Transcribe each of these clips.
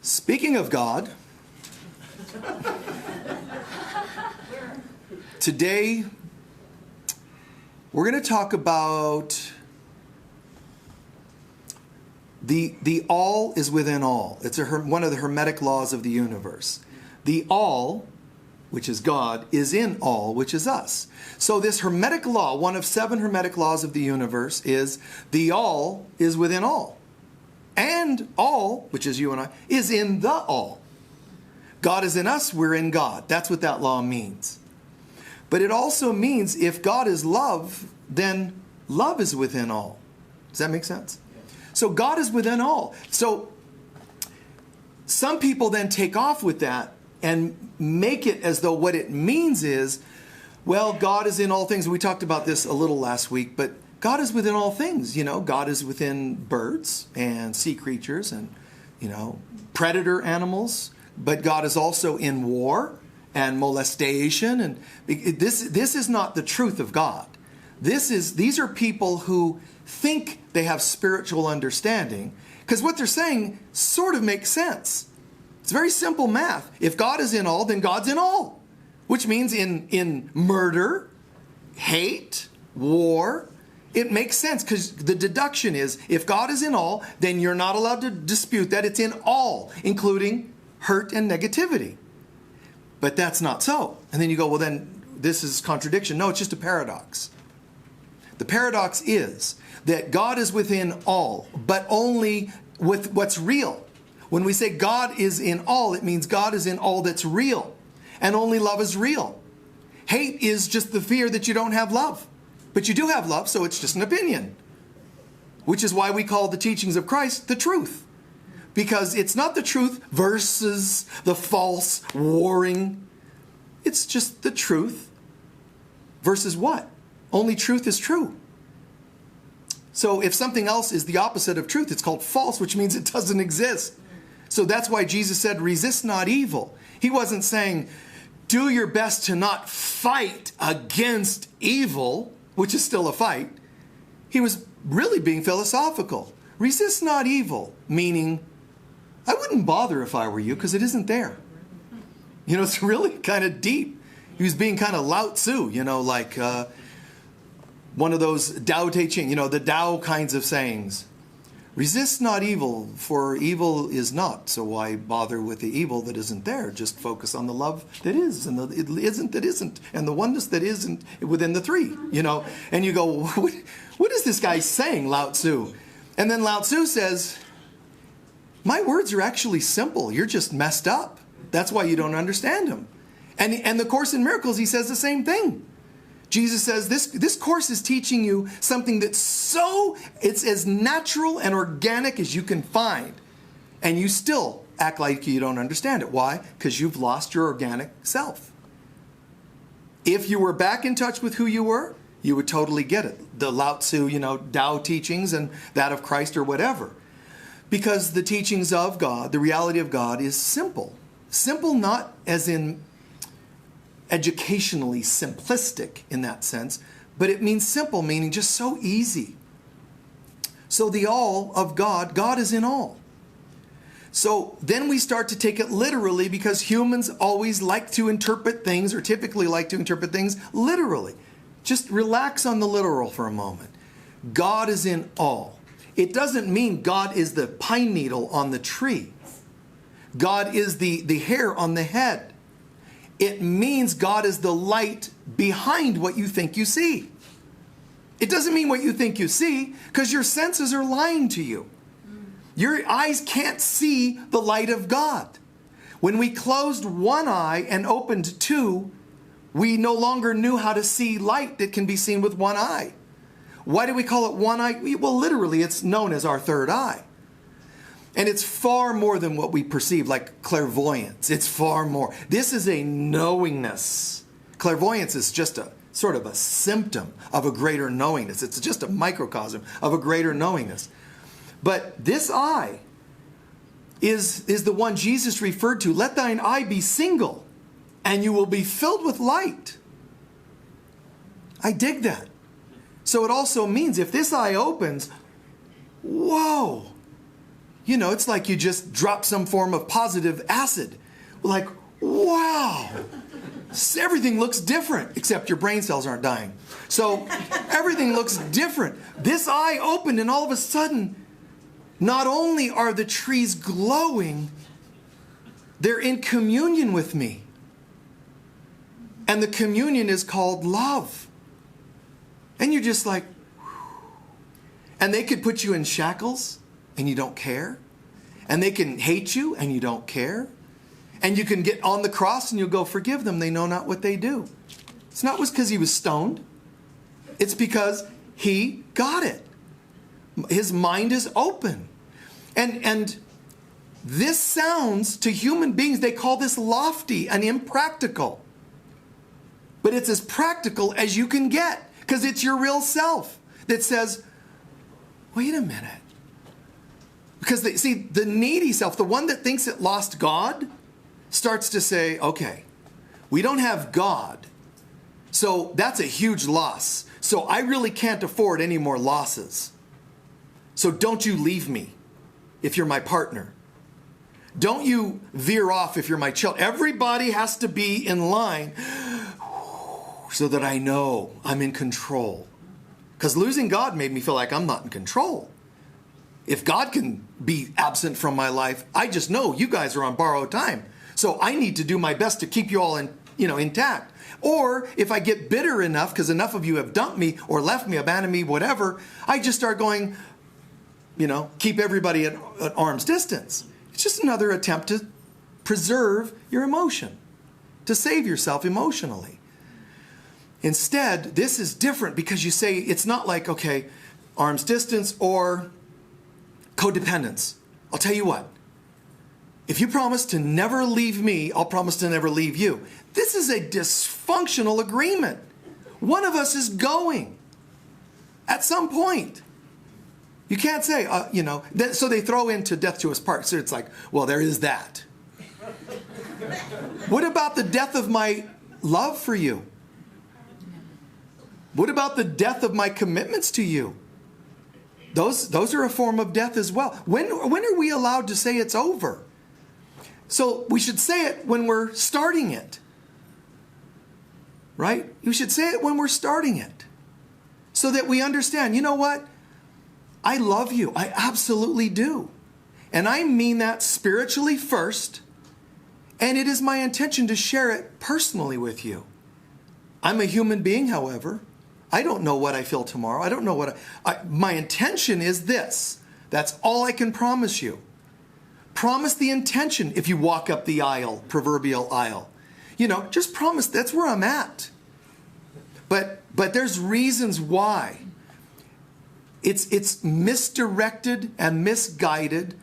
Speaking of God, today we're going to talk about the all is within all. It's one of the hermetic laws of the universe. The all, which is God, is in all, which is us. So this hermetic law, one of 7 hermetic laws of the universe, is the all is within all. And all, which is you and I, is in the all. God is in us, we're in God. That's what that law means. But it also means if God is love, then love is within all. Does that make sense? So God is within all. So some people then take off with that and make it as though what it means is, well, God is in all things. We talked about this a little last week, but God is within all things. You know, God is within birds and sea creatures and, predator animals. But God is also in war and molestation. And this is not the truth of God. These are people who think they have spiritual understanding, because what they're saying sort of makes sense. It's very simple math. If God is in all, then God's in all, which means in murder, hate, war, it makes sense, because the deduction is if God is in all, then you're not allowed to dispute that it's in all, including hurt and negativity. But that's not so. And then you go, well, then this is contradiction. No, it's just a paradox. The paradox is that God is within all, but only with what's real. When we say God is in all, it means God is in all that's real. And only love is real. Hate is just the fear that you don't have love. But you do have love, so it's just an opinion. Which is why we call the teachings of Christ the truth. Because it's not the truth versus the false warring. It's just the truth versus what? Only truth is true. So if something else is the opposite of truth, it's called false, which means it doesn't exist. So that's why Jesus said, resist not evil. He wasn't saying, do your best to not fight against evil, which is still a fight. He was really being philosophical. Resist not evil, meaning, I wouldn't bother if I were you, because it isn't there. It's really kind of deep. He was being kind of Lao Tzu, like one of those Tao Te Ching, the Tao kinds of sayings. Resist not evil, for evil is not. So why bother with the evil that isn't there? Just focus on the love that is, and the it isn't that isn't, and the oneness that isn't within the three, And you go, what is this guy saying, Lao Tzu? And then Lao Tzu says, my words are actually simple. You're just messed up. That's why you don't understand them. And the Course in Miracles, he says the same thing. Jesus says, this course is teaching you something that's it's as natural and organic as you can find. And you still act like you don't understand it. Why? Because you've lost your organic self. If you were back in touch with who you were, you would totally get it. The Lao Tzu, Tao teachings and that of Christ or whatever. Because the teachings of God, the reality of God is simple. Simple not as in educationally simplistic in that sense, but it means simple, meaning just so easy. So the all of God, God is in all. So then we start to take it literally, because humans always like to interpret things, or typically like to interpret things literally. Just relax on the literal for a moment. God is in all. It doesn't mean God is the pine needle on the tree. God is the hair on the head. It means God is the light behind what you think you see. It doesn't mean what you think you see, because your senses are lying to you. Your eyes can't see the light of God. When we closed one eye and opened two, we no longer knew how to see light that can be seen with one eye. Why do we call it one eye? Well, literally, it's known as our third eye. And it's far more than what we perceive, like clairvoyance. It's far more. This is a knowingness. Clairvoyance is just a sort of a symptom of a greater knowingness. It's just a microcosm of a greater knowingness. But this eye is the one Jesus referred to. Let thine eye be single, and you will be filled with light. I dig that. So it also means if this eye opens, whoa, it's like you just drop some form of positive acid. Like, wow, everything looks different, except your brain cells aren't dying. So everything looks different. This eye opened, and all of a sudden, not only are the trees glowing, they're in communion with me. And the communion is called love. And you're just like, whew. And they could put you in shackles and you don't care. And they can hate you and you don't care. And you can get on the cross and you'll go, forgive them, they know not what they do. It's not because he was stoned. It's because he got it. His mind is open. And this sounds to human beings, they call this lofty and impractical. But it's as practical as you can get, because it's your real self that says, wait a minute. Because the needy self, the one that thinks it lost God, starts to say, okay, we don't have God, so that's a huge loss. So I really can't afford any more losses. So don't you leave me if you're my partner. Don't you veer off if you're my child. Everybody has to be in line so that I know I'm in control. Because losing God made me feel like I'm not in control. If God can be absent from my life, I just know you guys are on borrowed time. So I need to do my best to keep you all intact. Or if I get bitter enough, because enough of you have dumped me or left me, abandoned me, whatever, I just start going, keep everybody at arm's distance. It's just another attempt to preserve your emotion, to save yourself emotionally. Instead, this is different because you say it's not like, okay, arm's distance or codependence. I'll tell you what. If you promise to never leave me, I'll promise to never leave you. This is a dysfunctional agreement. One of us is going at some point. You can't say, so they throw into death to us part. So it's like, well, there is that. What about the death of my love for you? What about the death of my commitments to you? Those are a form of death as well. When are we allowed to say it's over? So we should say it when we're starting it. Right? You should say it when we're starting it. So that we understand, you know what? I love you. I absolutely do. And I mean that spiritually first. And it is my intention to share it personally with you. I'm a human being, however. I don't know what I feel tomorrow. I don't know what my intention is this. That's all I can promise you. Promise the intention if you walk up the aisle, proverbial aisle. Just promise that's where I'm at. But there's reasons why. It's misdirected and misguided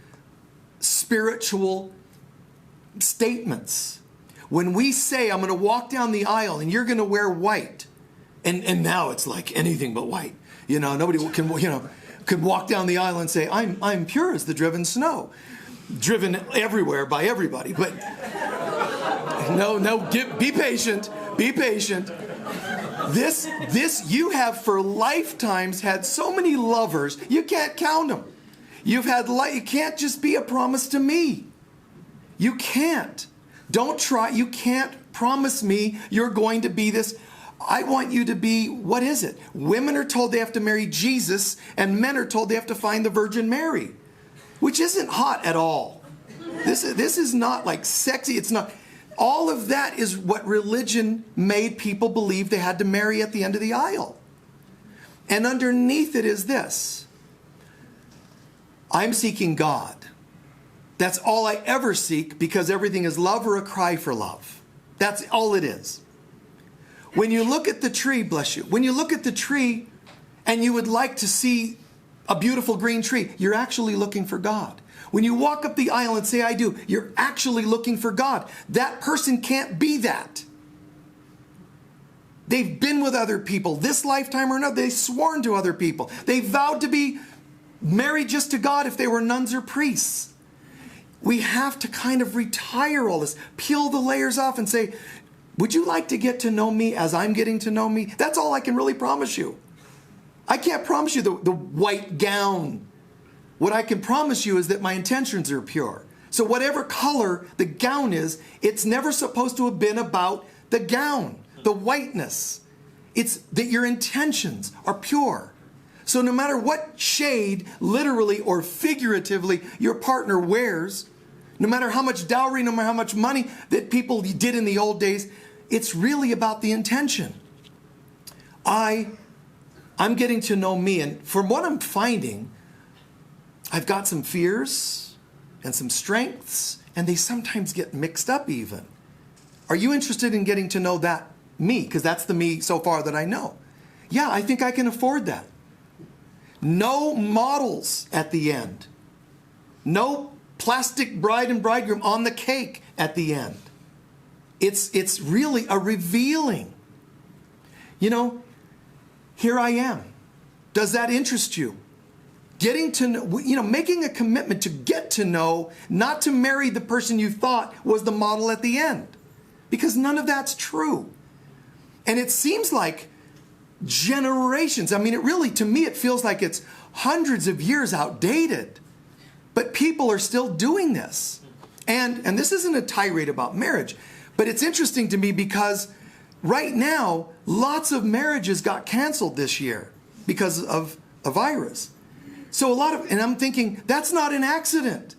spiritual statements. When we say, I'm going to walk down the aisle and you're going to wear white, and now it's like anything but white. Nobody can walk down the aisle and say, I'm pure as the driven snow. Driven everywhere by everybody. But be patient. Be patient. This you have for lifetimes had so many lovers, you can't count them. It can't just be a promise to me. You can't. Don't try. You can't promise me you're going to be this. I want you to be, what is it? Women are told they have to marry Jesus, and men are told they have to find the Virgin Mary, which isn't hot at all. This is not like sexy. It's not. All of that is what religion made people believe they had to marry at the end of the aisle. And underneath it is this. I'm seeking God. That's all I ever seek, because everything is love or a cry for love. That's all it is. When you look at the tree, bless you, when you look at the tree and you would like to see a beautiful green tree, you're actually looking for God. When you walk up the aisle and say, I do, you're actually looking for God. That person can't be that. They've been with other people this lifetime or another. They've sworn to other people. They vowed to be married just to God if they were nuns or priests. We have to kind of retire all this, peel the layers off and say, would you like to get to know me as I'm getting to know me? That's all I can really promise you. I can't promise you the white gown What I can promise you is that my intentions are pure. So whatever color the gown is, it's never supposed to have been about the gown, the whiteness. It's that your intentions are pure. So no matter what shade, literally or figuratively, your partner wears, no matter how much dowry, no matter how much money that people did in the old days, it's really about the intention. I'm getting to know me, and from what I'm finding, I've got some fears and some strengths, and they sometimes get mixed up even. Are you interested in getting to know that me? Because that's the me so far that I know. Yeah, I think I can afford that. No models at the end. No plastic bride and bridegroom on the cake at the end. It's really a revealing. You know, here I am. Does that interest you? Getting to know, making a commitment to get to know, not to marry the person you thought was the model at the end. Because none of that's true. And it seems like generations. I mean, it really, to me, it feels like it's hundreds of years outdated. But people are still doing this. And this isn't a tirade about marriage, but it's interesting to me because right now, lots of marriages got canceled this year because of a virus. So and I'm thinking, that's not an accident.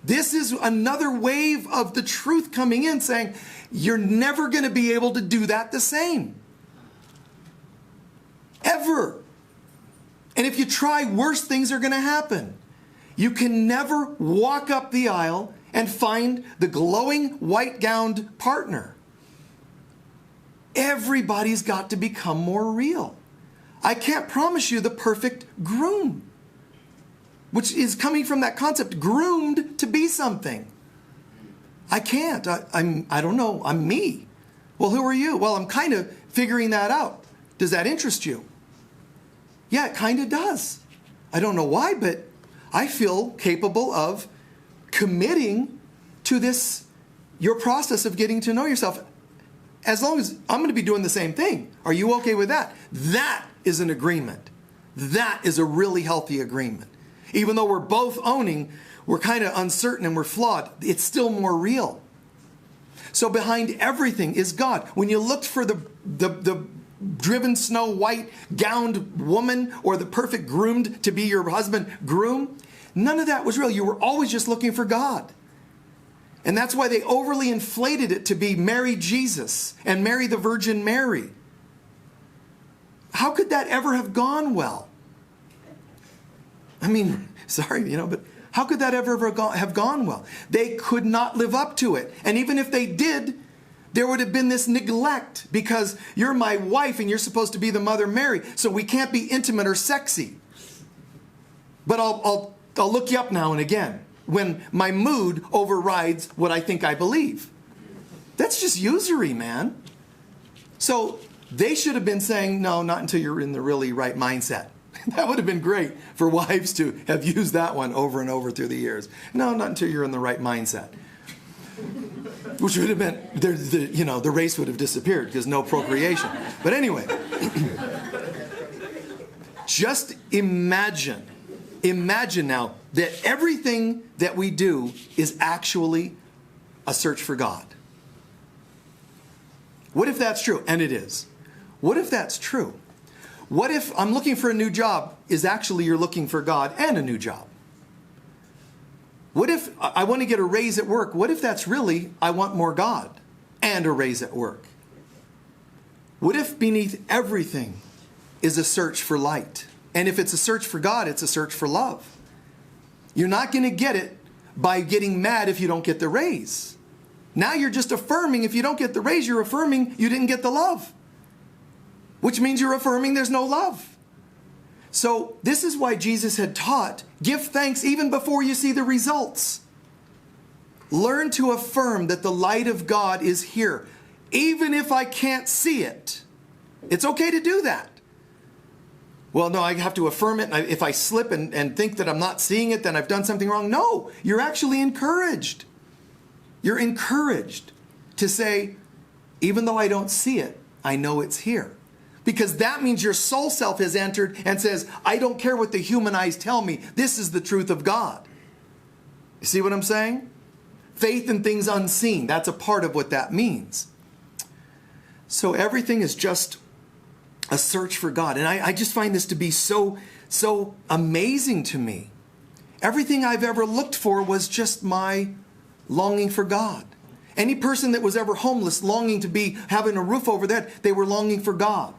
This is another wave of the truth coming in saying, you're never going to be able to do that the same. Ever. And if you try, worse things are going to happen. You can never walk up the aisle and find the glowing white-gowned partner. Everybody's got to become more real. I can't promise you the perfect groom, which is coming from that concept, groomed to be something. I can't. I don't know. I'm me. Well, who are you? Well, I'm kind of figuring that out. Does that interest you? Yeah, it kind of does. I don't know why, but I feel capable of committing to this, your process of getting to know yourself. As long as I'm going to be doing the same thing. Are you okay with that? That is an agreement. That is a really healthy agreement. Even though we're both owning, we're kind of uncertain and we're flawed, it's still more real. So behind everything is God. When you looked for the driven snow white gowned woman or the perfect groomed to be your husband groom, none of that was real. You were always just looking for God. And that's why they overly inflated it to be marry Jesus and marry the Virgin Mary. How could that ever have gone well? I mean, sorry, but how could that ever have gone well? They could not live up to it. And even if they did, there would have been this neglect because you're my wife and you're supposed to be the Mother Mary, so we can't be intimate or sexy. But I'll look you up now and again when my mood overrides what I think I believe. That's just usury, man. So they should have been saying, no, not until you're in the really right mindset. That would have been great for wives to have used that one over and over through the years. No, not until you're in the right mindset. Which would have been, the race would have disappeared because no procreation. But anyway, just imagine now that everything that we do is actually a search for God. What if that's true? And it is. What if that's true? What if I'm looking for a new job is actually you're looking for God and a new job? What if I want to get a raise at work? What if that's really I want more God and a raise at work? What if beneath everything is a search for light? And if it's a search for God, it's a search for love. You're not going to get it by getting mad if you don't get the raise. Now you're just affirming if you don't get the raise, you're affirming you didn't get the love. Which means you're affirming there's no love. So this is why Jesus had taught, give thanks even before you see the results. Learn to affirm that the light of God is here, even if I can't see it. It's okay to do that. Well, no, I have to affirm it. If I slip and think that I'm not seeing it, then I've done something wrong. No, you're actually encouraged. You're encouraged to say, even though I don't see it, I know it's here. Because that means your soul self has entered and says, I don't care what the human eyes tell me. This is the truth of God. You see what I'm saying? Faith in things unseen. That's a part of what that means. So everything is just a search for God. And I just find this to be so amazing to me. Everything I've ever looked for was just my longing for God. Any person that was ever homeless, longing to be having a roof over their head, they were longing for God.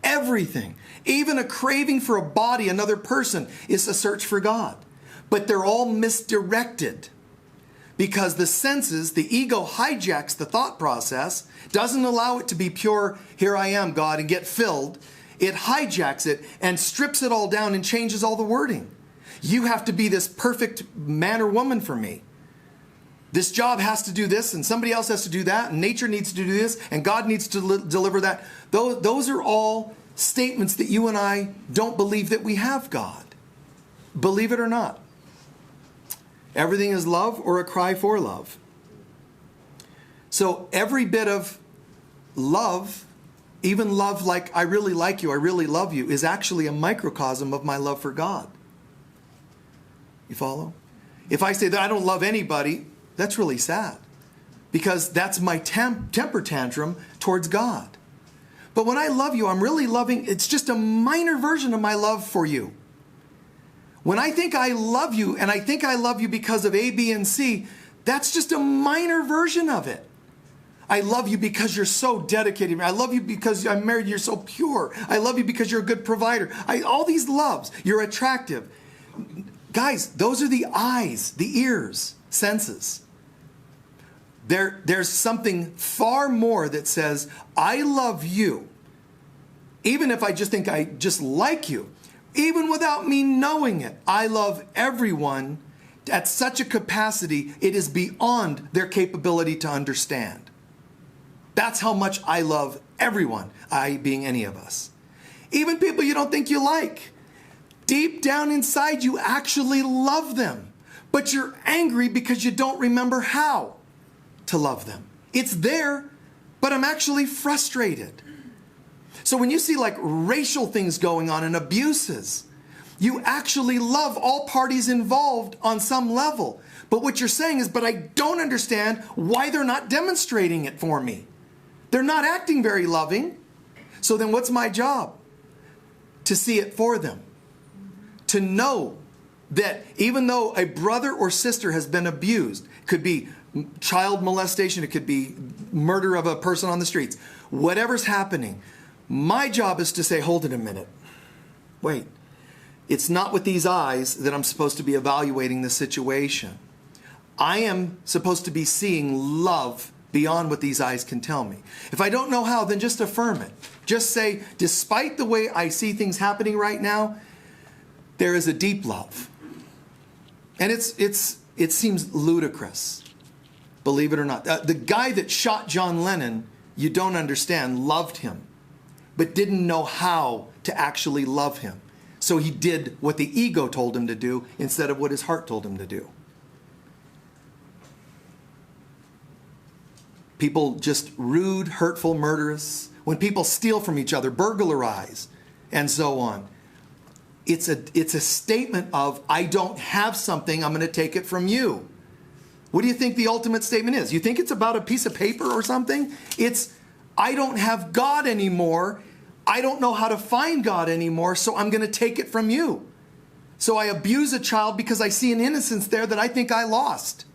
Everything, even a craving for a body, another person, is a search for God. But they're all misdirected because the senses, the ego hijacks the thought process, doesn't allow it to be pure, here I am, God, and get filled. It hijacks it and strips it all down and changes all the wording. You have to be this perfect man or woman for me. This job has to do this, and somebody else has to do that, and nature needs to do this, and God needs to deliver that. Those are all statements that you and I don't believe that we have God. Believe it or not. Everything is love or a cry for love. So every bit of love, even love like I really like you, I really love you, is actually a microcosm of my love for God. You follow? If I say that I don't love anybody, that's really sad, because that's my temper tantrum towards God. But when I love you, I'm really loving, it's just a minor version of my love for you. When I think I love you, and I think I love you because of A, B, and C, that's just a minor version of it. I love you because you're so dedicated. I love you because I'm married, you're so pure. I love you because you're a good provider. All these loves, you're attractive. Guys, those are the eyes, the ears, senses. There's something far more that says, I love you, even if I just think I just like you, even without me knowing it. I love everyone at such a capacity, it is beyond their capability to understand. That's how much I love everyone, I being any of us. Even people you don't think you like. Deep down inside, you actually love them, but you're angry because you don't remember how to love them. It's there, but I'm actually frustrated. So when you see like racial things going on and abuses, you actually love all parties involved on some level. But what you're saying is, but I don't understand why they're not demonstrating it for me. They're not acting very loving. So then what's my job? To see it for them. To know that even though a brother or sister has been abused, could be child molestation, it could be murder of a person on the streets, whatever's happening, my job is to say, hold it a minute. Wait, it's not with these eyes that I'm supposed to be evaluating the situation. I am supposed to be seeing love beyond what these eyes can tell me. If I don't know how, then just affirm it. Just say, despite the way I see things happening right now, there is a deep love. And it seems ludicrous. Believe it or not. The guy that shot John Lennon, you don't understand, loved him, but didn't know how to actually love him. So he did what the ego told him to do instead of what his heart told him to do. People just rude, hurtful, murderous. When people steal from each other, burglarize, and so on. It's a statement of, I don't have something, I'm going to take it from you. What do you think the ultimate statement is? You think it's about a piece of paper or something? It's, I don't have God anymore. I don't know how to find God anymore, so I'm going to take it from you. So I abuse a child because I see an innocence there that I think I lost.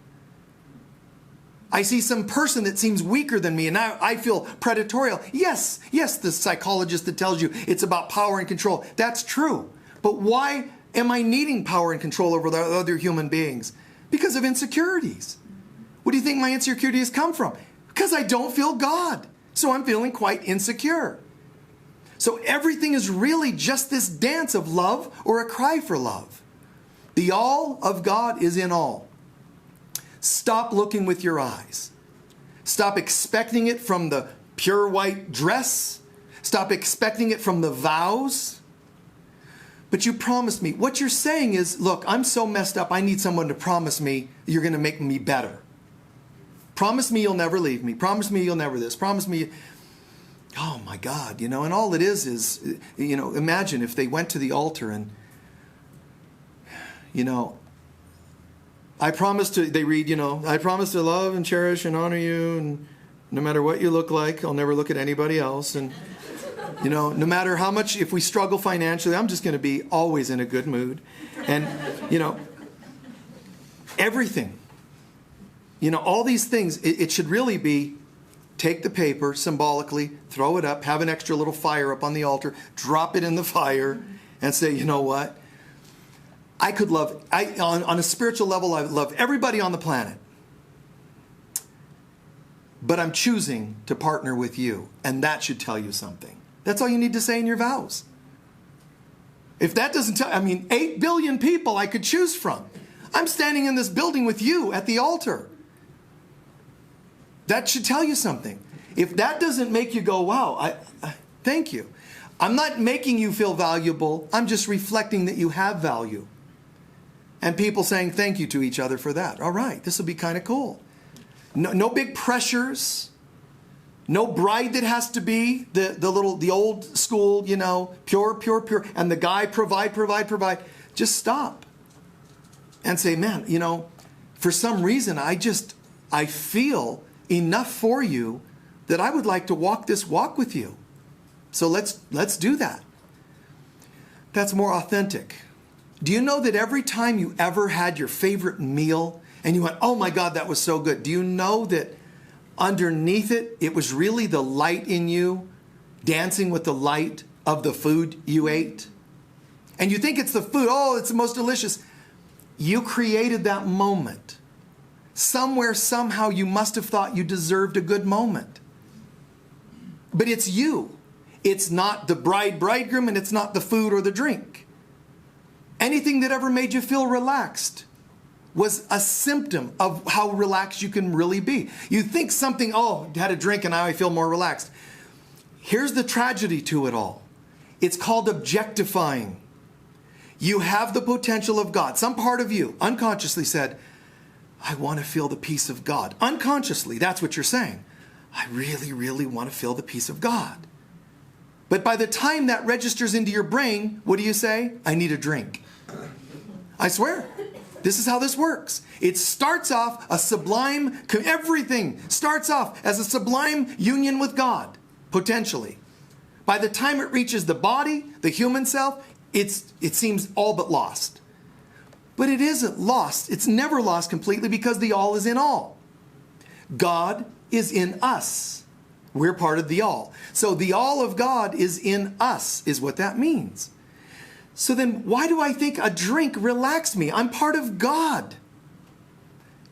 I see some person that seems weaker than me, and now I feel predatorial. Yes, the psychologist that tells you it's about power and control. That's true. But why am I needing power and control over the other human beings? Because of insecurities. What do you think my insecurities come from? Because I don't feel God. So I'm feeling quite insecure. So everything is really just this dance of love or a cry for love. The all of God is in all. Stop looking with your eyes. Stop expecting it from the pure white dress. Stop expecting it from the vows. But you promised me. What you're saying is, look, I'm so messed up, I need someone to promise me you're going to make me better. Promise me you'll never leave me. Promise me you'll never this. Promise me. Oh my God, and all it is, imagine if they went to the altar and, I promise to, they read, I promise to love and cherish and honor you, and no matter what you look like, I'll never look at anybody else. And, no matter how much, if we struggle financially, I'm just going to be always in a good mood. And, everything, all these things, it should really be, take the paper symbolically, throw it up, have an extra little fire up on the altar, drop it in the fire, and say, you know what? I could love, on a spiritual level, I love everybody on the planet. But I'm choosing to partner with you. And that should tell you something. That's all you need to say in your vows. If that doesn't tell, 8 billion people I could choose from. I'm standing in this building with you at the altar. That should tell you something. If that doesn't make you go, wow, I thank you. I'm not making you feel valuable. I'm just reflecting that you have value. And people saying thank you to each other for that. All right, this will be kind of cool. No big pressures. No bride that has to be the old school, pure. And the guy provide. Just stop and say, man, for some reason, I feel enough for you that I would like to walk this walk with you. So let's do that. That's more authentic. Do you know that every time you ever had your favorite meal and you went, oh my God, that was so good. Do you know that underneath it, it was really the light in you dancing with the light of the food you ate? And you think it's the food. Oh, it's the most delicious. You created that moment. Somewhere, somehow, you must have thought you deserved a good moment. But it's you. It's not the bridegroom, and it's not the food or the drink. Anything that ever made you feel relaxed was a symptom of how relaxed you can really be. You think something, had a drink and now I feel more relaxed. Here's the tragedy to it all. It's called objectifying. You have the potential of God. Some part of you unconsciously said, I want to feel the peace of God. Unconsciously, that's what you're saying. I really, really want to feel the peace of God. But by the time that registers into your brain, what do you say? I need a drink. I swear. This is how this works. It starts off everything starts off as a sublime union with God, potentially. By the time it reaches the body, the human self, it seems all but lost. But it isn't lost. It's never lost completely because the all is in all. God is in us. We're part of the all. So the all of God is in us, is what that means. So then why do I think a drink relaxed me? I'm part of God.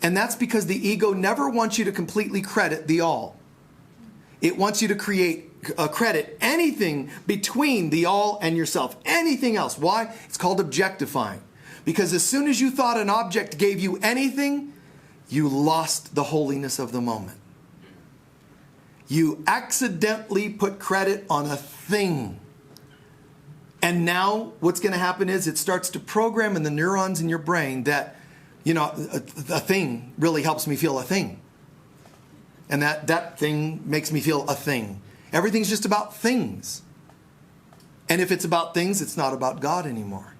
And that's because the ego never wants you to completely credit the all. It wants you to credit anything between the all and yourself. Anything else. Why? It's called objectifying. Because as soon as you thought an object gave you anything, you lost the holiness of the moment. You accidentally put credit on a thing. And now what's going to happen is it starts to program in the neurons in your brain that, a thing really helps me feel a thing. And that thing makes me feel a thing. Everything's just about things. And if it's about things, it's not about God anymore.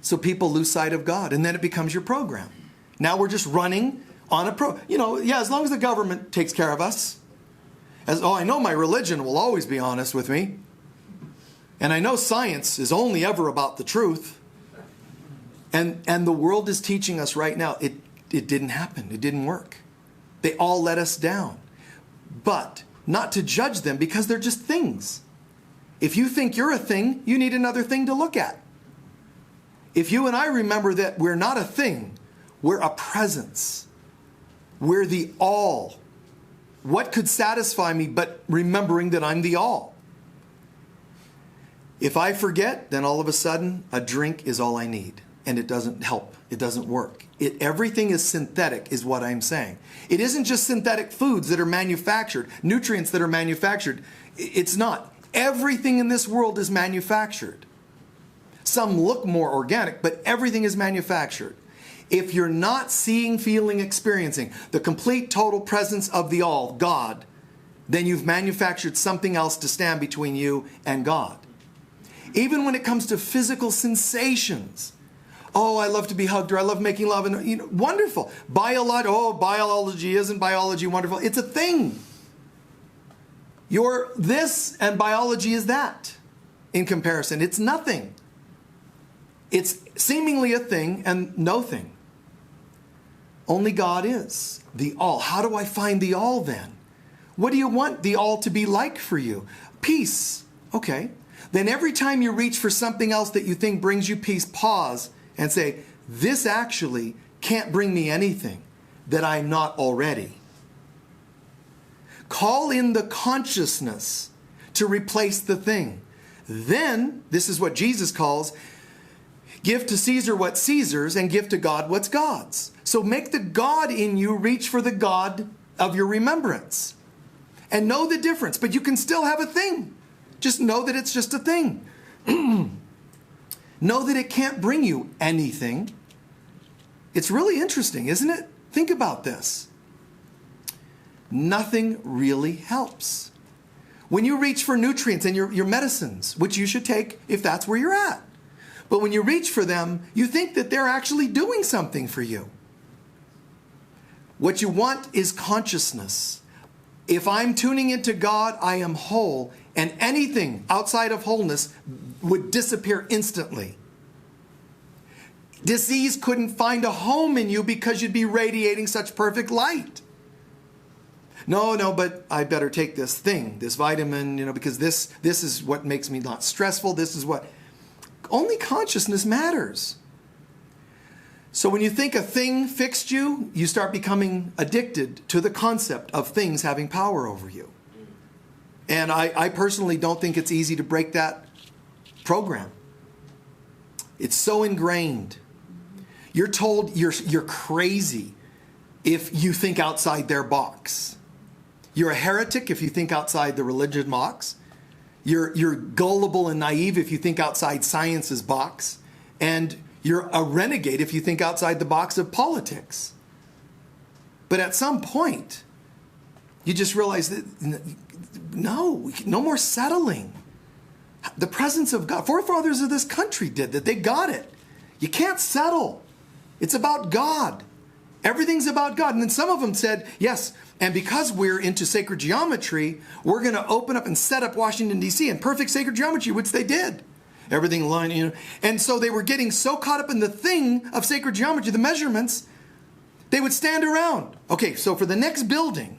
So people lose sight of God, and then it becomes your program. Now we're just running on as long as the government takes care of us. I know my religion will always be honest with me. And I know science is only ever about the truth. And the world is teaching us right now, it didn't happen. It didn't work. They all let us down. But not to judge them because they're just things. If you think you're a thing, you need another thing to look at. If you and I remember that we're not a thing, we're a presence. We're the all. What could satisfy me but remembering that I'm the all? If I forget, then all of a sudden, a drink is all I need. And it doesn't help. It doesn't work. Everything is synthetic, is what I'm saying. It isn't just synthetic foods that are manufactured, nutrients that are manufactured. It's not. Everything in this world is manufactured. Some look more organic, but everything is manufactured. If you're not seeing, feeling, experiencing the complete total presence of the all, God, then you've manufactured something else to stand between you and God. Even when it comes to physical sensations. Oh, I love to be hugged, or I love making love, and wonderful. Biology isn't biology wonderful? It's a thing. You're this and biology is that in comparison. It's nothing. It's seemingly a thing and no thing. Only God is the all. How do I find the all then? What do you want the all to be like for you? Peace. Okay. Then every time you reach for something else that you think brings you peace, pause and say, this actually can't bring me anything that I'm not already. Call in the consciousness to replace the thing. Then, this is what Jesus calls, give to Caesar what's Caesar's and give to God what's God's. So make the God in you reach for the God of your remembrance. And know the difference. But you can still have a thing. Just know that it's just a thing. Know that it can't bring you anything. It's really interesting, isn't it? Think about this. Nothing really helps. When you reach for nutrients and your medicines, which you should take if that's where you're at. But when you reach for them, you think that they're actually doing something for you. What you want is consciousness. If I'm tuning into God, I am whole, and anything outside of wholeness would disappear instantly. Disease couldn't find a home in you because you'd be radiating such perfect light. No, but I better take this thing, this vitamin, because this is what makes me not stressful. This is what... Only consciousness matters. So when you think a thing fixed you, you start becoming addicted to the concept of things having power over you. And I personally don't think it's easy to break that program. It's so ingrained. You're told you're crazy if you think outside their box. You're a heretic if you think outside the religion box. You're gullible and naive if you think outside science's box. And you're a renegade if you think outside the box of politics. But at some point, you just realize that no more settling. The presence of God. Forefathers of this country did that. They got it. You can't settle. It's about God. Everything's about God. And then some of them said, yes, and because we're into sacred geometry, we're going to open up and set up Washington, D.C. in perfect sacred geometry, which they did. Everything lined, And so they were getting so caught up in the thing of sacred geometry, the measurements, they would stand around. Okay, so for the next building,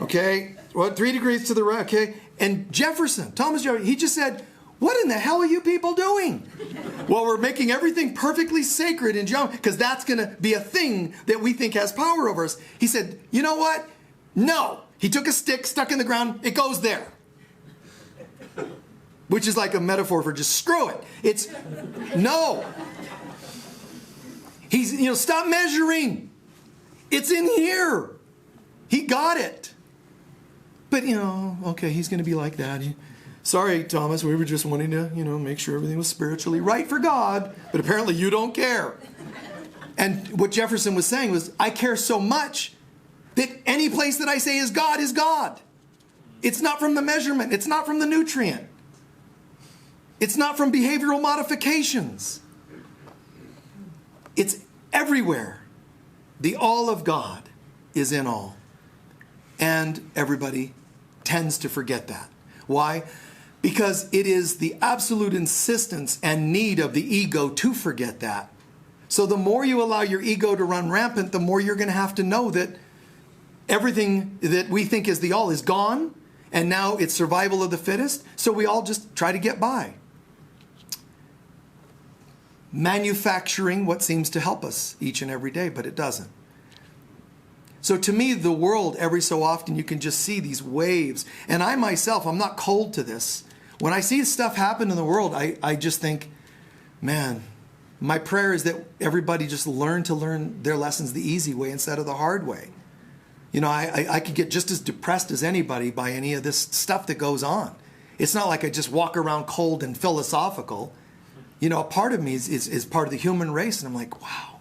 okay, 3 degrees to the right, okay, and Thomas Jefferson, he just said, what in the hell are you people doing? Well, we're making everything perfectly sacred in geometry because that's going to be a thing that we think has power over us. He said, you know what? No. He took a stick, stuck in the ground, it goes there. Which is like a metaphor for just screw it. It's no. He's, stop measuring. It's in here. He got it. But, okay, he's going to be like that. Sorry, Thomas, we were just wanting to, make sure everything was spiritually right for God. But apparently you don't care. And what Jefferson was saying was, I care so much that any place that I say is God is God. It's not from the measurement. It's not from the nutrient. It's not from behavioral modifications. It's everywhere. The all of God is in all. And everybody tends to forget that. Why? Because it is the absolute insistence and need of the ego to forget that. So the more you allow your ego to run rampant, the more you're going to have to know that everything that we think is the all is gone. And now it's survival of the fittest. So we all just try to get by. Manufacturing what seems to help us each and every day, but it doesn't. So to me, the world, every so often, you can just see these waves. And I myself, I'm not cold to this. When I see stuff happen in the world, I just think, man, my prayer is that everybody just learn their lessons the easy way instead of the hard way. I could get just as depressed as anybody by any of this stuff that goes on. It's not like I just walk around cold and philosophical. A part of me is part of the human race. And I'm like, wow.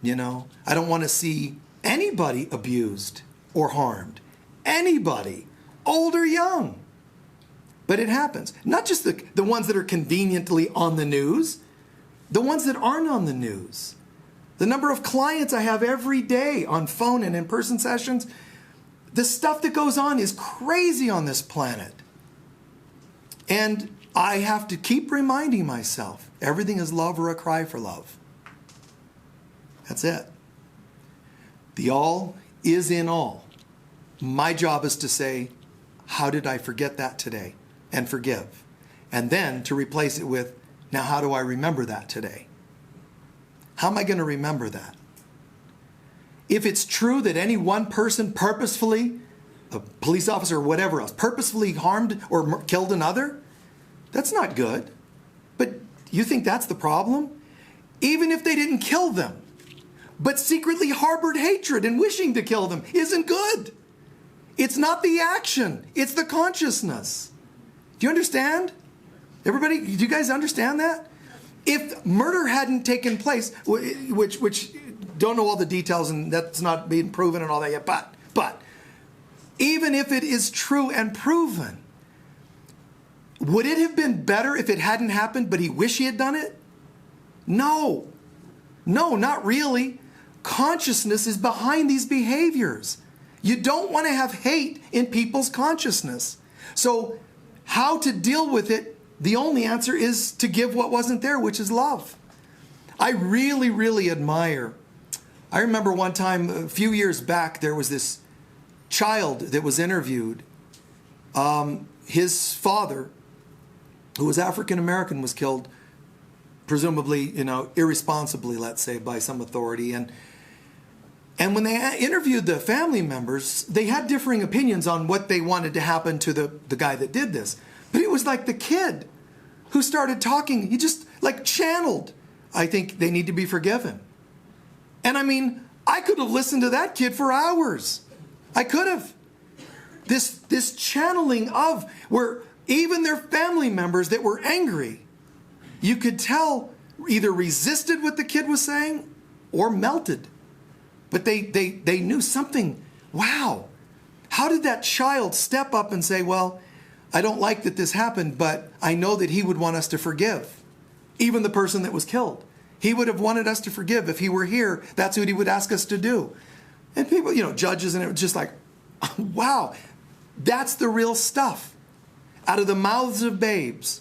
I don't want to see anybody abused or harmed anybody, old or young. But it happens. Not just the ones that are conveniently on the news, the ones that aren't on the news. The number of clients I have every day on phone and in-person sessions, the stuff that goes on is crazy on this planet. And I have to keep reminding myself, everything is love or a cry for love. That's it. The all is in all. My job is to say, how did I forget that today? And forgive. And then to replace it with, now how do I remember that today? How am I going to remember that? If it's true that any one person purposefully, a police officer or whatever else, purposefully harmed or killed another, that's not good. But you think that's the problem? Even if they didn't kill them, but secretly harbored hatred and wishing to kill them isn't good. It's not the action, it's the consciousness. Do you understand? Everybody, do you guys understand that? If murder hadn't taken place, which don't know all the details and that's not being proven and all that yet, but even if it is true and proven, would it have been better if it hadn't happened, but he wished he had done it? No. No, not really. Consciousness is behind these behaviors. You don't want to have hate in people's consciousness. So how to deal with it, the only answer is to give what wasn't there, which is love. I really, really admire. I remember one time, a few years back, there was this child that was interviewed. His father, who was African American, was killed, presumably, irresponsibly, let's say, by some authority. And when they interviewed the family members, they had differing opinions on what they wanted to happen to the guy that did this. But it was like the kid who started talking, he just like channeled, I think they need to be forgiven. And I mean, I could have listened to that kid for hours. I could have. This channeling of, where even their family members that were angry, you could tell either resisted what the kid was saying or melted. But they knew something. Wow. How did that child step up and say, well, I don't like that this happened, but I know that he would want us to forgive. Even the person that was killed. He would have wanted us to forgive. If he were here, that's what he would ask us to do. And people, judges, and it was just like, wow, that's the real stuff. Out of the mouths of babes.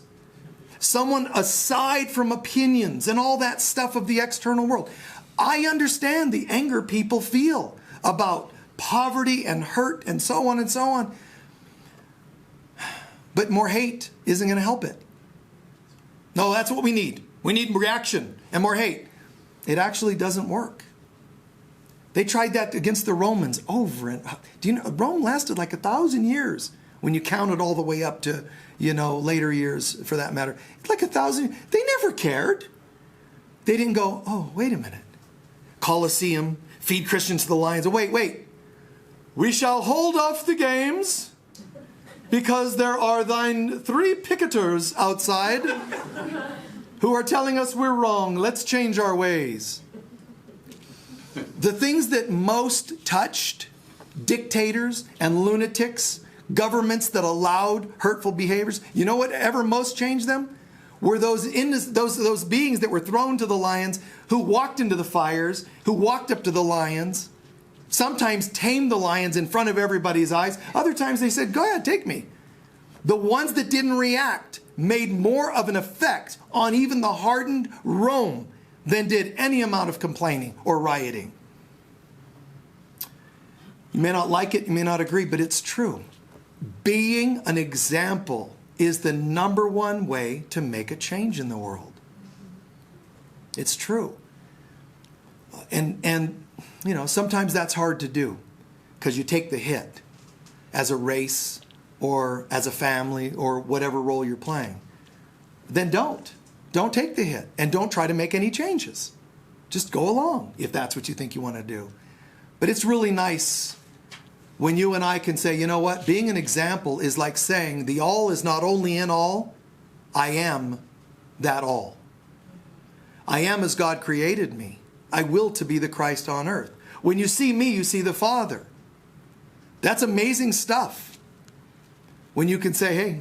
Someone aside from opinions and all that stuff of the external world. I understand the anger people feel about poverty and hurt and so on and so on. But more hate isn't going to help it. No, that's what we need. We need reaction and more hate. It actually doesn't work. They tried that against the Romans over and do you know Rome lasted like 1,000 years when you count it all the way up to later years for that matter. It's like 1,000. They never cared. They didn't go, oh, wait a minute. Colosseum, feed Christians to the lions. Oh, wait. We shall hold off the games because there are thine 3 picketers outside who are telling us we're wrong. Let's change our ways. The things that most touched dictators and lunatics, governments that allowed hurtful behaviors, you know what ever most changed them? Were those beings that were thrown to the lions, who walked into the fires, who walked up to the lions, sometimes tamed the lions in front of everybody's eyes. Other times they said, go ahead, take me. The ones that didn't react made more of an effect on even the hardened Rome than did any amount of complaining or rioting. You may not like it, you may not agree, but it's true. Being an example is the number one way to make a change in the world. It's true. And sometimes that's hard to do because you take the hit as a race or as a family or whatever role you're playing. Then don't take the hit and don't try to make any changes. Just go along if that's what you think you want to do. But it's really nice when you and I can say, you know what, being an example is like saying the all is not only in all, I am that all. I am as God created me. I will to be the Christ on earth. When you see me, you see the Father. That's amazing stuff. When you can say, hey,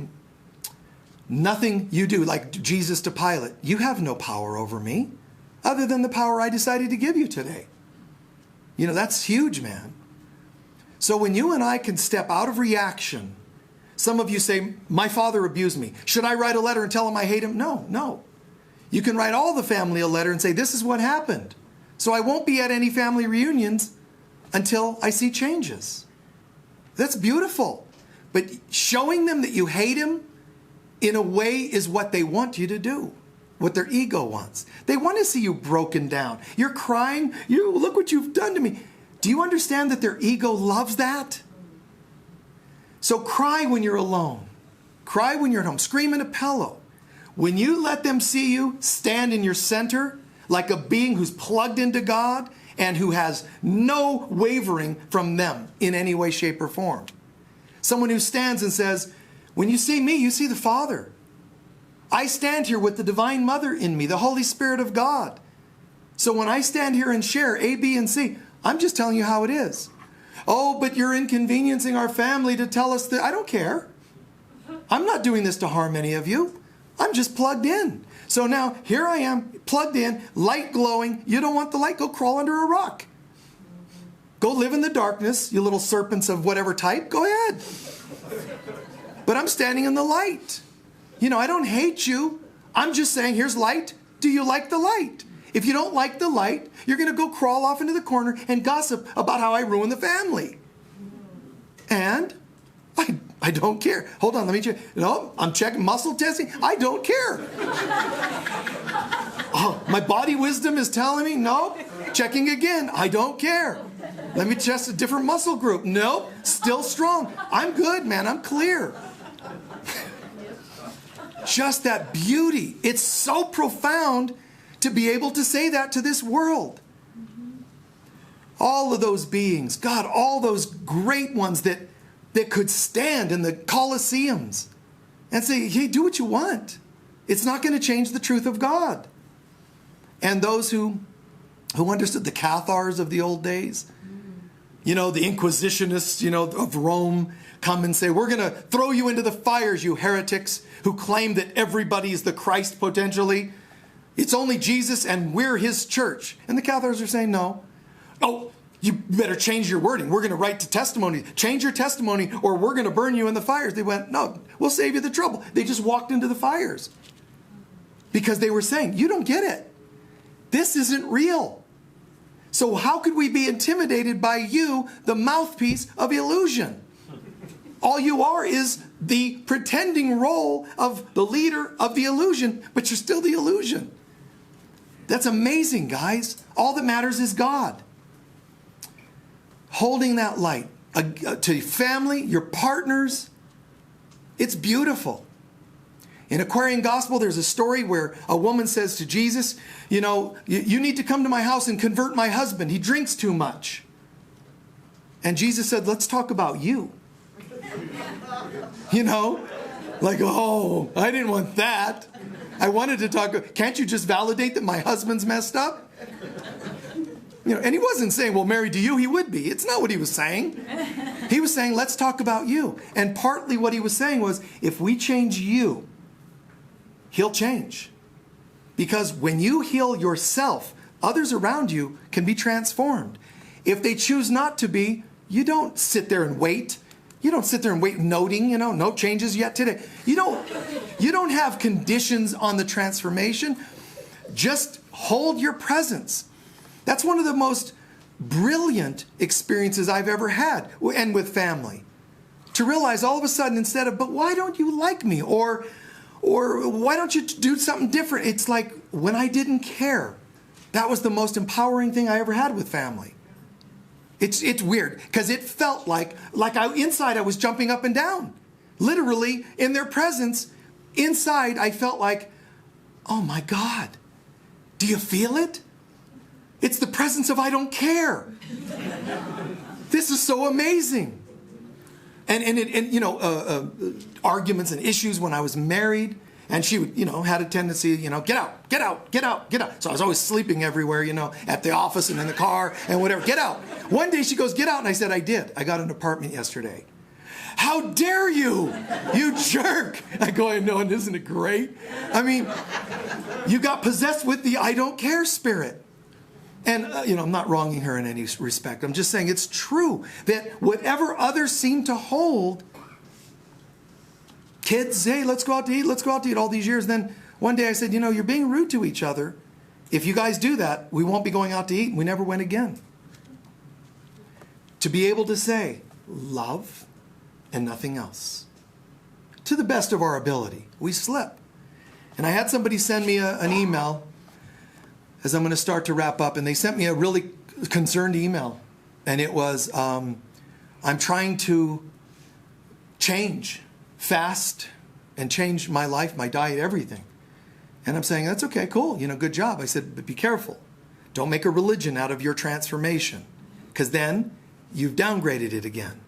nothing you do, like Jesus to Pilate, you have no power over me other than the power I decided to give you today. You know, that's huge, man. So when you and I can step out of reaction, some of you say, my father abused me. Should I write a letter and tell him I hate him? No. You can write all the family a letter and say, this is what happened. So I won't be at any family reunions until I see changes. That's beautiful. But showing them that you hate him in a way is what they want you to do, what their ego wants. They want to see you broken down. You're crying. You look what you've done to me. Do you understand that their ego loves that? So cry when you're alone. Cry when you're at home. Scream in a pillow. When you let them see you stand in your center like a being who's plugged into God and who has no wavering from them in any way, shape, or form. Someone who stands and says, when you see me, you see the Father. I stand here with the Divine Mother in me, the Holy Spirit of God. So when I stand here and share A, B, and C, I'm just telling you how it is. Oh, but you're inconveniencing our family to tell us that. I don't care. I'm not doing this to harm any of you. I'm just plugged in. So now here I am, plugged in, light glowing. You don't want the light? Go crawl under a rock. Go live in the darkness, you little serpents of whatever type. Go ahead. But I'm standing in the light. You know, I don't hate you. I'm just saying, here's light. Do you like the light? If you don't like the light, you're going to go crawl off into the corner and gossip about how I ruined the family. And I don't care. Hold on, let me check. No, I'm checking muscle testing. I don't care. Oh, my body wisdom is telling me, nope. Checking again. I don't care. Let me test a different muscle group. Nope, still strong. I'm good, man. I'm clear. Just that beauty. It's so profound to be able to say that to this world. All of those beings, God, all those great ones that could stand in the Colosseums and say, hey, do what you want. It's not going to change the truth of God. And those who understood, the Cathars of the old days, you know, the Inquisitionists, you know, of Rome, come and say, we're going to throw you into the fires, you heretics who claim that everybody is the Christ potentially. It's only Jesus and we're his church. And the Cathars are saying, no. Oh, you better change your wording. We're going to write to testimony. Change your testimony or we're going to burn you in the fires. They went, no, we'll save you the trouble. They just walked into the fires because they were saying, you don't get it. This isn't real. So how could we be intimidated by you, the mouthpiece of illusion? All you are is the pretending role of the leader of the illusion, but you're still the illusion. That's amazing, guys. All that matters is God. Holding that light to your family, your partners, it's beautiful. In Aquarian Gospel, there's a story where a woman says to Jesus, you know, you need to come to my house and convert my husband. He drinks too much. And Jesus said, let's talk about you. You know, like, oh, I didn't want that. I wanted to talk, can't you just validate that my husband's messed up? You know, and he wasn't saying, well, married to you, he would be. It's not what he was saying. He was saying, let's talk about you. And partly what he was saying was, if we change you, he'll change. Because when you heal yourself, others around you can be transformed. If they choose not to be, you don't sit there and wait. You don't sit there and wait noting, you know, no changes yet today. You don't have conditions on the transformation. Just hold your presence. That's one of the most brilliant experiences I've ever had, and with family. To realize all of a sudden, instead of, but why don't you like me? Or why don't you do something different? It's like when I didn't care. That was the most empowering thing I ever had with family. It's weird because it felt like inside I was jumping up and down. Literally in their presence, inside I felt like, oh my God, do you feel it? It's the presence of I don't care. This is so amazing. And you know, arguments and issues when I was married, And she would, had a tendency, get out, get out, get out, get out. So I was always sleeping everywhere, at the office and in the car and whatever. Get out. One day she goes, get out. And I said, I did. I got an apartment yesterday. How dare you, you jerk. I go, I know, and isn't it great? I mean, you got possessed with the I don't care spirit. And, I'm not wronging her in any respect. I'm just saying it's true that whatever others seem to hold, kids, hey, let's go out to eat all these years. Then one day I said, you're being rude to each other. If you guys do that, we won't be going out to eat. And we never went again. To be able to say, love and nothing else. To the best of our ability. We slip. And I had somebody send me an email as I'm going to start to wrap up. And they sent me a really concerned email. And it was, I'm trying to change, fast, and change my life, my diet, everything. And I'm saying, that's okay, cool, good job. I said, but be careful. Don't make a religion out of your transformation. Because then you've downgraded it again.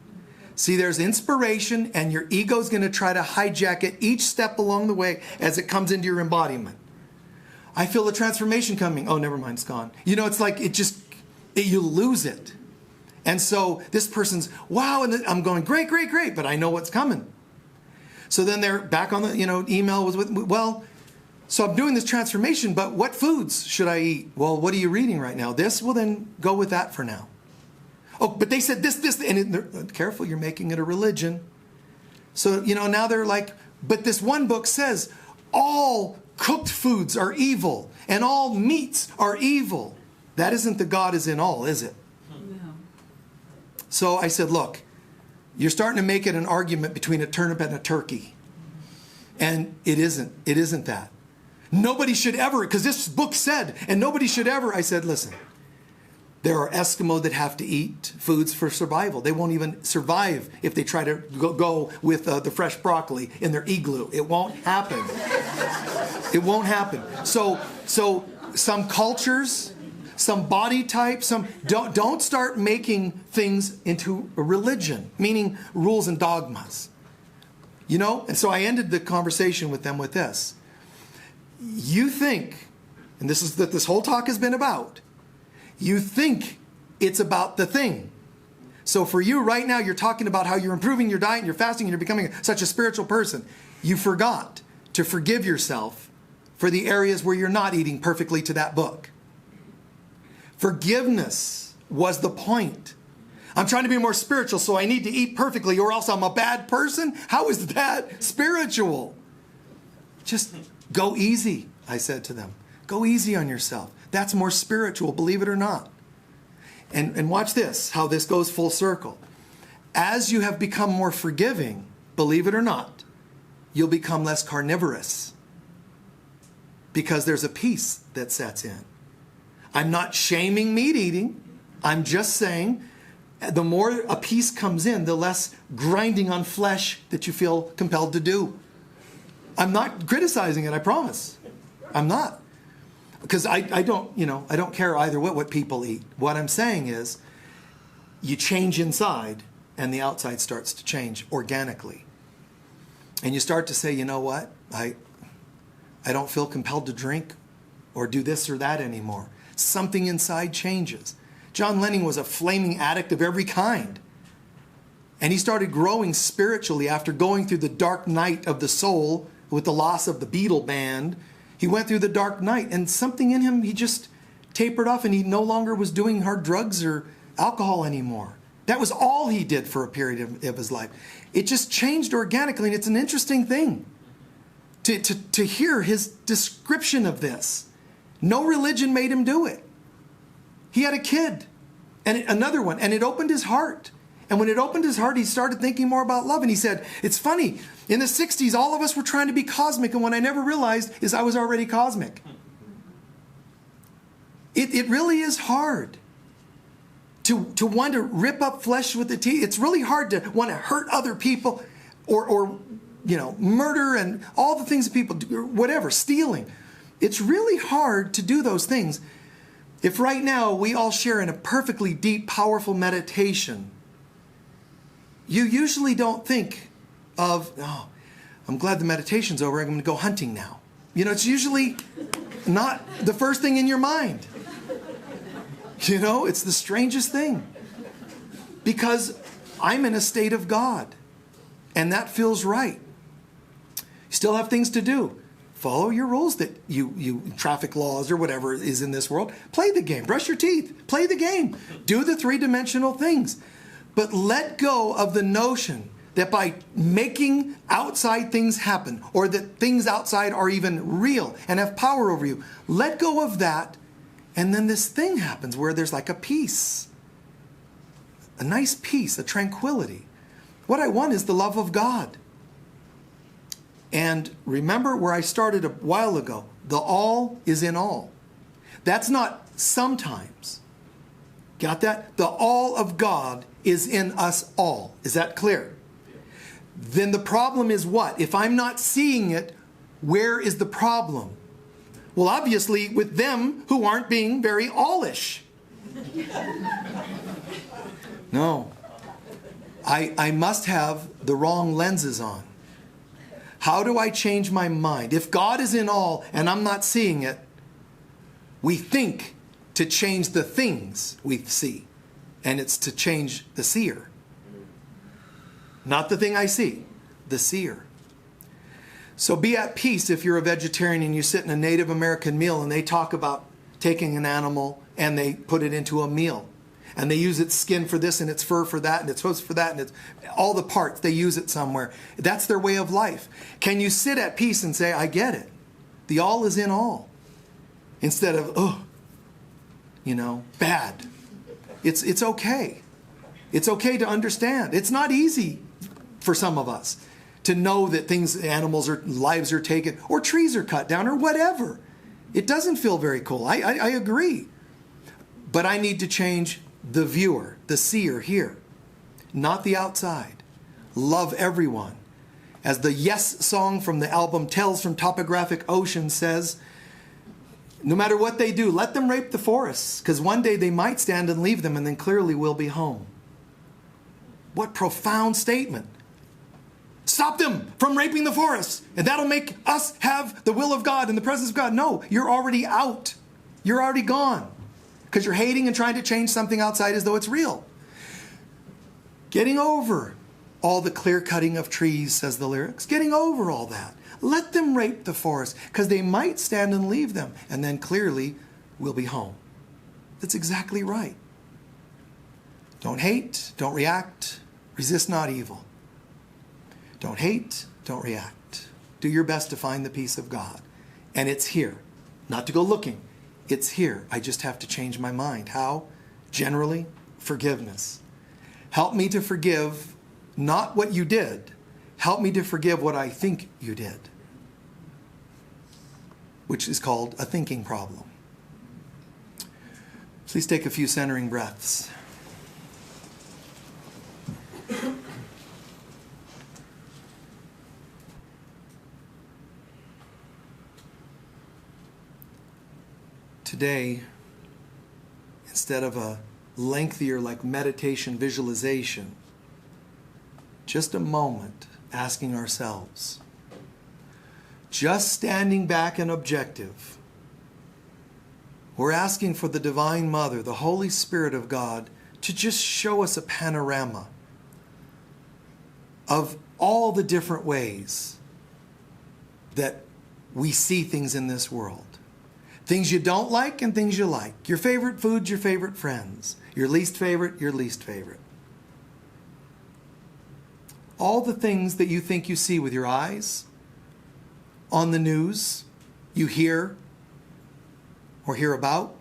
See, there's inspiration, and your ego's going to try to hijack it each step along the way as it comes into your embodiment. I feel the transformation coming. Oh, never mind, it's gone. It's like you lose it. And so this person's, wow, and I'm going, great, great, great, but I know what's coming. So then they're back on the, email was with, well, so I'm doing this transformation, but what foods should I eat? Well, what are you reading right now? This? Well, then go with that for now. Oh, but they said this, and careful, you're making it a religion. So, now they're like, but this one book says all cooked foods are evil and all meats are evil. That isn't the God is in all, is it? No. So I said, look, you're starting to make it an argument between a turnip and a turkey. And it isn't. It isn't that. Nobody should ever, because this book said, and nobody should ever, I said, listen, there are Eskimo that have to eat foods for survival. They won't even survive if they try to go with the fresh broccoli in their igloo. It won't happen. It won't happen. So some cultures, some body types, don't start making things into a religion, meaning rules and dogmas. And so I ended the conversation with them with this. You think, and this is what this whole talk has been about, you think it's about the thing. So for you right now, you're talking about how you're improving your diet and you're fasting and you're becoming such a spiritual person. You forgot to forgive yourself for the areas where you're not eating perfectly to that book. Forgiveness was the point. I'm trying to be more spiritual, so I need to eat perfectly or else I'm a bad person? How is that spiritual? Just go easy, I said to them. Go easy on yourself. That's more spiritual, believe it or not. And watch this, how this goes full circle. As you have become more forgiving, believe it or not, you'll become less carnivorous. Because there's a peace that sets in. I'm not shaming meat eating. I'm just saying the more a peace comes in, the less grinding on flesh that you feel compelled to do. I'm not criticizing it, I promise. I'm not. Because I don't care either what people eat. What I'm saying is you change inside and the outside starts to change organically. And you start to say, you know what? I don't feel compelled to drink or do this or that anymore. Something inside changes. John Lennon was a flaming addict of every kind. And he started growing spiritually after going through the dark night of the soul with the loss of the Beatle band. He went through the dark night and something in him, he just tapered off and he no longer was doing hard drugs or alcohol anymore. That was all he did for a period of his life. It just changed organically, and it's an interesting thing to hear his description of this. No religion made him do it. He had a kid and another one, and it opened his heart. And when it opened his heart, he started thinking more about love. And he said, it's funny, in the 60s, all of us were trying to be cosmic. And what I never realized is I was already cosmic. It really is hard to want to rip up flesh with the teeth. It's really hard to want to hurt other people or murder and all the things that people do, or whatever, stealing. It's really hard to do those things. If right now we all share in a perfectly deep, powerful meditation, you usually don't think of, I'm glad the meditation's over. I'm going to go hunting now. You know, it's usually not the first thing in your mind. You know, it's the strangest thing. Because I'm in a state of God. And that feels right. You still have things to do. Follow your rules that you traffic laws or whatever is in this world. Play the game. Brush your teeth. Play the game. Do the three-dimensional things. But let go of the notion that by making outside things happen, or that things outside are even real and have power over you, let go of that, and then this thing happens where there's like a peace. A nice peace, a tranquility. What I want is the love of God. And remember where I started a while ago. The all is in all. That's not sometimes. Got that? The all of God is in us all. Is that clear? Then the problem is what? If I'm not seeing it, where is the problem? Well, obviously with them who aren't being very all-ish. No. I must have the wrong lenses on. How do I change my mind? If God is in all and I'm not seeing it, we think to change the things we see. And it's to change the seer. Not the thing I see, the seer. So be at peace if you're a vegetarian and you sit in a Native American meal and they talk about taking an animal and they put it into a meal. And they use its skin for this and its fur for that and its hooves for that and it's all the parts. They use it somewhere. That's their way of life. Can you sit at peace and say, I get it. The all is in all. Instead of, oh, you know, bad. It's okay. It's okay to understand. It's not easy for some of us to know that things, animals or lives are taken or trees are cut down or whatever. It doesn't feel very cool. I agree. But I need to change the viewer, the seer here, not the outside. Love everyone. As the Yes song from the album Tales from Topographic Ocean says, no matter what they do, let them rape the forests, because one day they might stand and leave them and then clearly we'll be home. What profound statement. Stop them from raping the forests, and that'll make us have the will of God and the presence of God. No, you're already out. You're already gone. Because you're hating and trying to change something outside as though it's real. Getting over all the clear cutting of trees, says the lyrics. Getting over all that. Let them rape the forest, because they might stand and leave them, and then clearly we'll be home. That's exactly right. Don't hate, don't react, resist not evil. Don't hate, don't react. Do your best to find the peace of God. And it's here. Not to go looking. It's here. I just have to change my mind. How? Generally, forgiveness. Help me to forgive not what you did. Help me to forgive what I think you did. Which is called a thinking problem. Please take a few centering breaths. Today, instead of a lengthier like meditation visualization, just a moment asking ourselves, just standing back and objective, we're asking for the Divine Mother, the Holy Spirit of God, to just show us a panorama of all the different ways that we see things in this world. Things you don't like and things you like. Your favorite foods, your favorite friends. Your least favorite, your least favorite. All the things that you think you see with your eyes, on the news, you hear or hear about,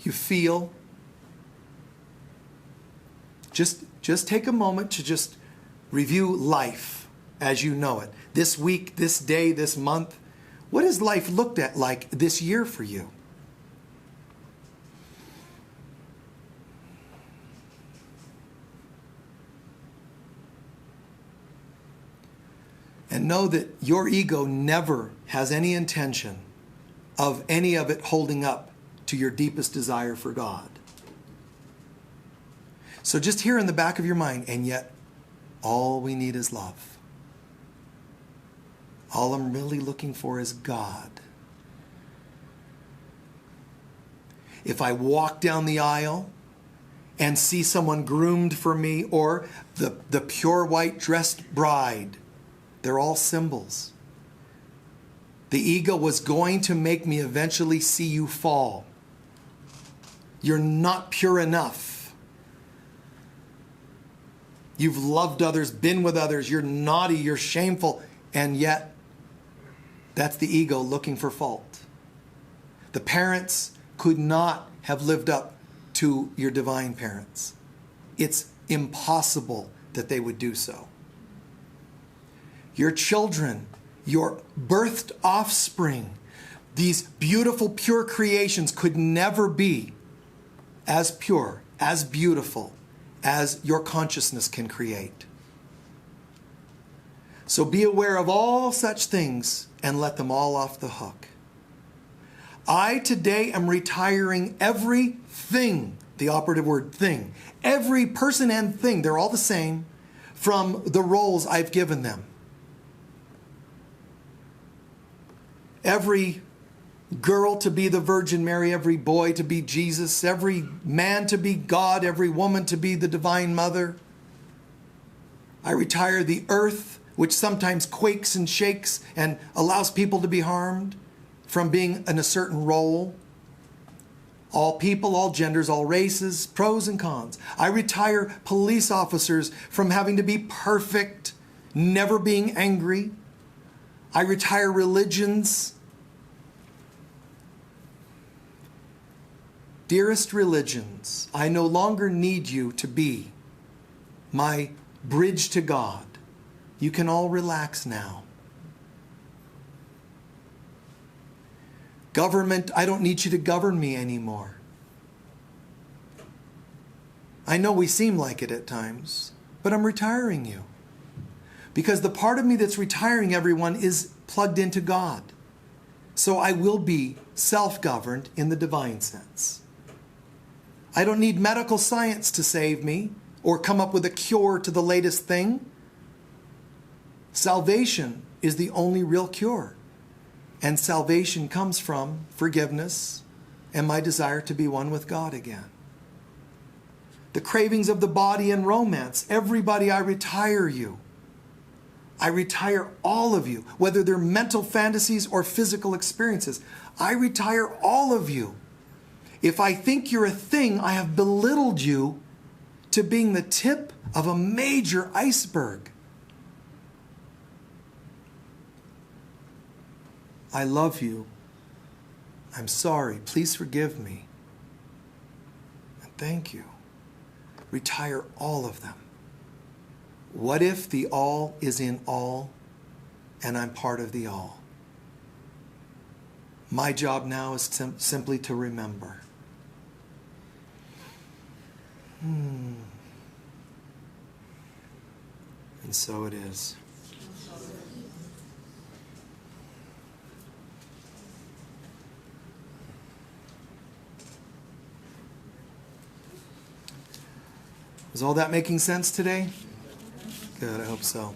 you feel. Just take a moment to just review life as you know it. This week, this day, this month. What has life looked at like this year for you? And know that your ego never has any intention of any of it holding up to your deepest desire for God. So just here in the back of your mind, and yet all we need is love. All I'm really looking for is God. If I walk down the aisle and see someone groomed for me, or the pure white dressed bride, they're all symbols. The ego was going to make me eventually see you fall. You're not pure enough. You've loved others, been with others, you're naughty, you're shameful, and yet that's the ego looking for fault. The parents could not have lived up to your divine parents. It's impossible that they would do so. Your children, your birthed offspring, these beautiful, pure creations could never be as pure, as beautiful as your consciousness can create. So be aware of all such things and let them all off the hook. I today am retiring everything, the operative word thing, every person and thing, they're all the same, from the roles I've given them. Every girl to be the Virgin Mary, every boy to be Jesus, every man to be God, every woman to be the Divine Mother. I retire the earth, which sometimes quakes and shakes and allows people to be harmed, from being in a certain role. All people, all genders, all races, pros and cons. I retire police officers from having to be perfect, never being angry. I retire religions. Dearest religions, I no longer need you to be my bridge to God. You can all relax now. Government, I don't need you to govern me anymore. I know we seem like it at times, but I'm retiring you. Because the part of me that's retiring everyone is plugged into God. So I will be self-governed in the divine sense. I don't need medical science to save me or come up with a cure to the latest thing. Salvation is the only real cure. And salvation comes from forgiveness and my desire to be one with God again. The cravings of the body and romance. Everybody, I retire you. I retire all of you, whether they're mental fantasies or physical experiences. I retire all of you. If I think you're a thing, I have belittled you to being the tip of a major iceberg. I love you. I'm sorry. Please forgive me. And thank you. Retire all of them. What if the all is in all and I'm part of the all? My job now is simply to remember. And so it is. Is all that making sense today? Good, I hope so.